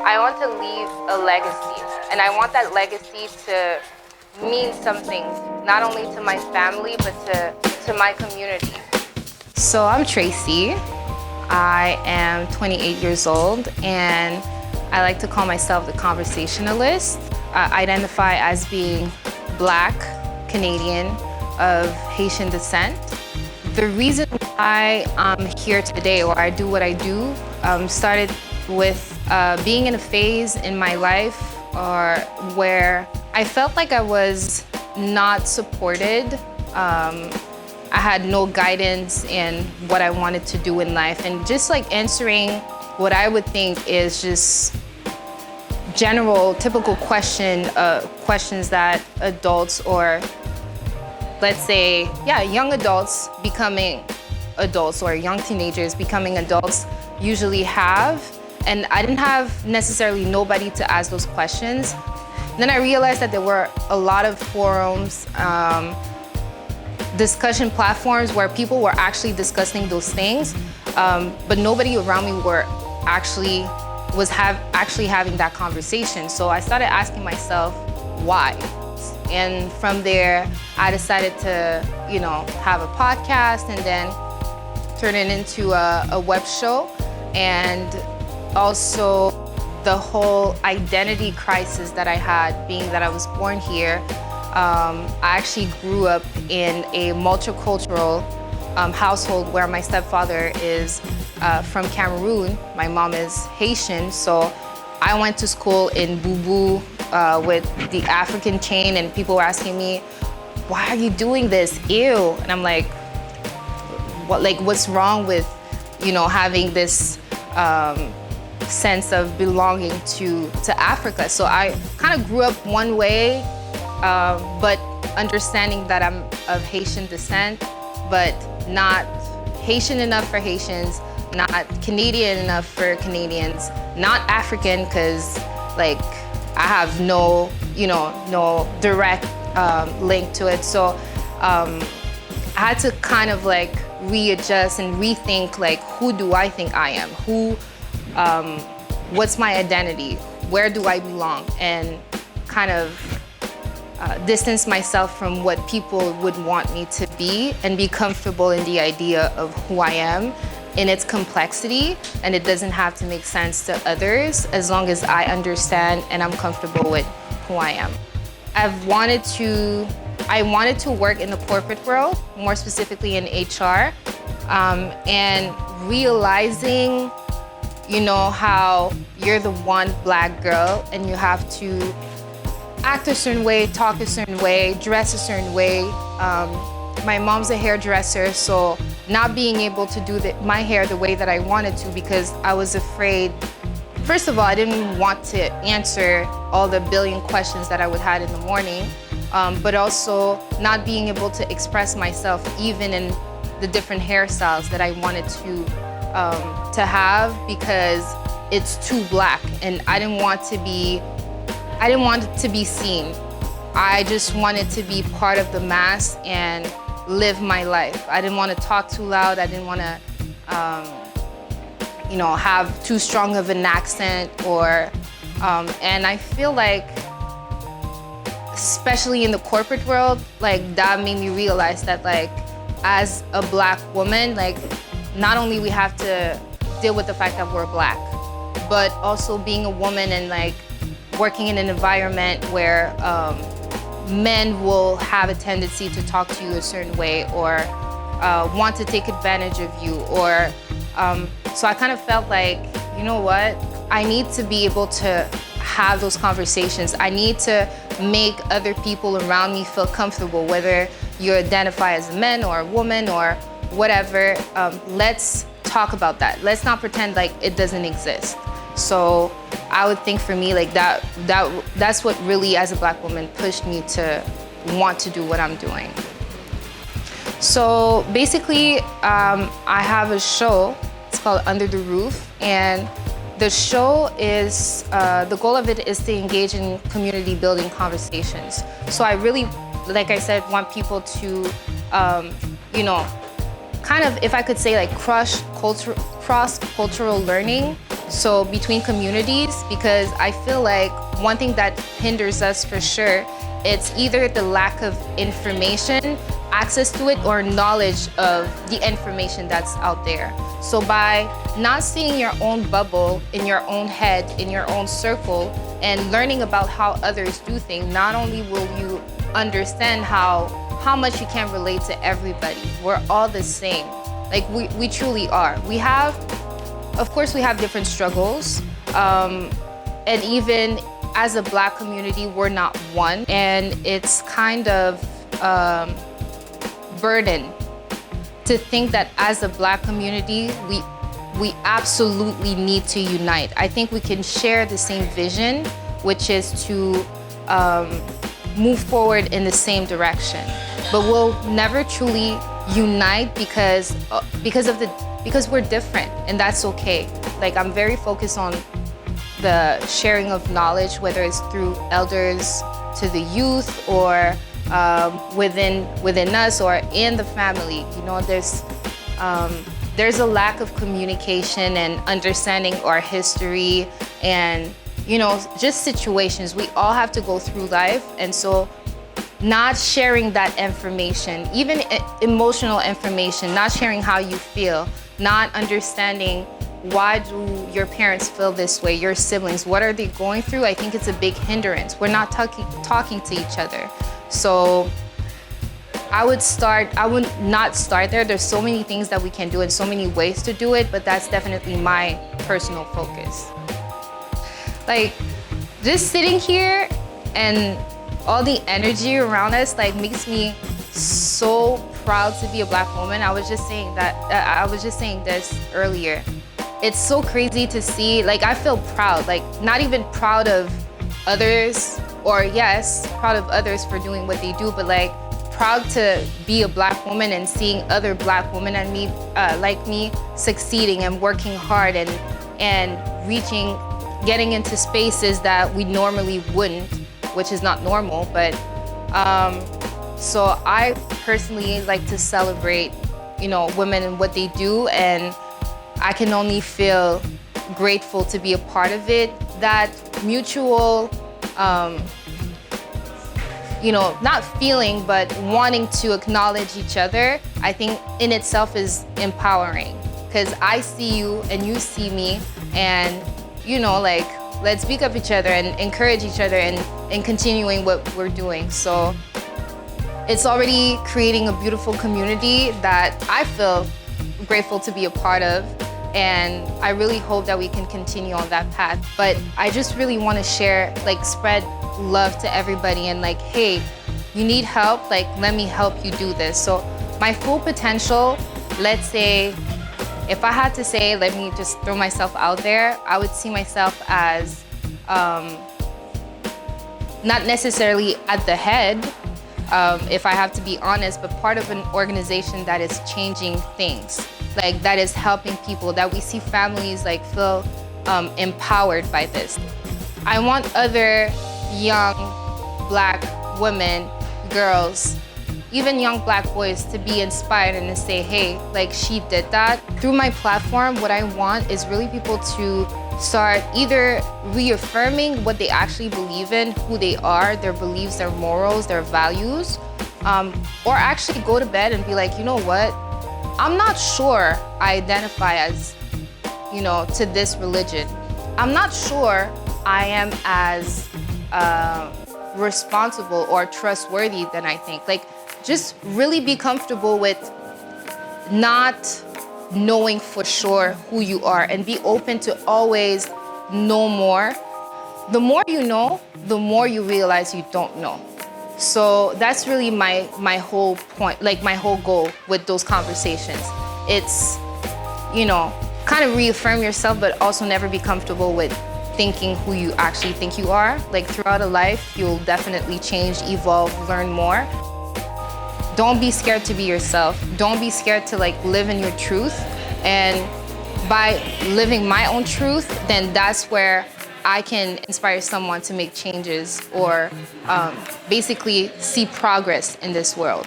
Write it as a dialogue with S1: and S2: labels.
S1: I want to leave a legacy, and I want that legacy to mean something, not only to my family, but to my community. So I'm Tracy. I am 28 years old, and I like to call myself the conversationalist. I identify as being Black, Canadian, of Haitian descent. The reason why I'm here today, or I do what I do, started with being in a phase in my life where I felt like I was not supported. I had no guidance in what I wanted to do in life, and just like answering what I would think is just general, typical questions that adults, or let's say, young adults becoming adults, or young teenagers becoming adults usually have. And I didn't have necessarily nobody to ask those questions. Then I realized that there were a lot of forums, discussion platforms where people were actually discussing those things, but nobody around me was having that conversation. So I started asking myself, why? And from there, I decided to, have a podcast and then turn it into a web show. And also the whole identity crisis that I had, being that I was born here. I actually grew up in a multicultural household where my stepfather is from Cameroon. My mom is Haitian, so I went to school in Boubou with the African chain, and people were asking me, why are you doing this? Ew. And I'm like, what's wrong with, having this sense of belonging to Africa? So I kind of grew up one way, but understanding that I'm of Haitian descent, but not Haitian enough for Haitians, not Canadian enough for Canadians, not African, because I have no direct link to it. So I had to kind of readjust and rethink, who do I think I am? What's my identity? Where do I belong? And kind of distance myself from what people would want me to be, and be comfortable in the idea of who I am in its complexity. And it doesn't have to make sense to others, as long as I understand and I'm comfortable with who I am. I wanted to work in the corporate world, more specifically in HR, and realizing, how you're the one Black girl and you have to act a certain way, talk a certain way, dress a certain way. My mom's a hairdresser, so not being able to do my hair the way that I wanted to, because I was afraid. First of all, I didn't want to answer all the billion questions that I would have in the morning, but also not being able to express myself even in the different hairstyles that I wanted to have, because it's too Black, and I didn't want it to be seen. I just wanted to be part of the mass and live my life. I didn't want to talk too loud. I didn't want to, have too strong of an accent, and I feel like, especially in the corporate world, that made me realize that, as a Black woman, not only we have to deal with the fact that we're Black, but also being a woman and working in an environment where men will have a tendency to talk to you a certain way, or want to take advantage of you, or so I kind of felt you know what? I need to be able to have those conversations. I need to make other people around me feel comfortable, whether you identify as a man or a woman or whatever. Let's talk about that. Let's not pretend like it doesn't exist. So I would think for me, that's what really, as a Black woman, pushed me to want to do what I'm doing. So basically, I have a show. It's called Under the Roof, and the show is, the goal of it is to engage in community building conversations. So I really, like I said, want people to, kind of, if I could say, cross-cultural learning. So between communities, because I feel like one thing that hinders us for sure, it's either the lack of information, access to it, or knowledge of the information that's out there. So by not seeing your own bubble in your own head, in your own circle, and learning about how others do things, not only will you understand how much you can relate to everybody. We're all the same. Like we truly are. Of course we have different struggles. And even as a Black community, we're not one. And it's kind of burden to think that as a Black community, we absolutely need to unite. I think we can share the same vision, which is to move forward in the same direction. But we'll never truly unite because we're different, and that's okay. Like, I'm very focused on the sharing of knowledge, whether it's through elders to the youth or within us or in the family. You know, there's a lack of communication and understanding our history and, you know, just situations. We all have to go through life, and so not sharing that information, even emotional information, not sharing how you feel, not understanding why do your parents feel this way, your siblings, what are they going through? I think it's a big hindrance. We're not talking to each other. So I would not start there. There's so many things that we can do and so many ways to do it, but that's definitely my personal focus. Like, just sitting here and all the energy around us, like, makes me so proud to be a Black woman. I was just saying this earlier. It's so crazy to see, like, I feel proud, like, not even proud of others, or yes, proud of others for doing what they do, but like, proud to be a Black woman and seeing other Black women and me, like me, succeeding and working hard and reaching, getting into spaces that we normally wouldn't, which is not normal, but so I personally like to celebrate, you know, women and what they do, and I can only feel grateful to be a part of it. That mutual, you know, not feeling, but wanting to acknowledge each other, I think in itself is empowering, because I see you and you see me, and, you know, like, let's speak up each other and encourage each other and continuing what we're doing. So it's already creating a beautiful community that I feel grateful to be a part of. And I really hope that we can continue on that path. But I just really want to share, like, spread love to everybody and, like, hey, you need help? Like, let me help you do this. So my full potential, let's say, if I had to say, let me just throw myself out there, I would see myself as not necessarily at the head, if I have to be honest, but part of an organization that is changing things, like, that is helping people, that we see families, like, feel empowered by this. I want other young Black women, girls, even young Black boys to be inspired and to say, hey, like, she did that. Through my platform, what I want is really people to start either reaffirming what they actually believe in, who they are, their beliefs, their morals, their values, or actually go to bed and be like, you know what? I'm not sure I identify as, you know, to this religion. I'm not sure I am as responsible or trustworthy than I think. Like, just really be comfortable with not knowing for sure who you are, and be open to always know more. The more you know, the more you realize you don't know. So that's really my whole point, like, my whole goal with those conversations. It's, you know, kind of reaffirm yourself, but also never be comfortable with thinking who you actually think you are. Like, throughout a life, you'll definitely change, evolve, learn more. Don't be scared to be yourself. Don't be scared to, like, live in your truth. And by living my own truth, then that's where I can inspire someone to make changes or basically see progress in this world.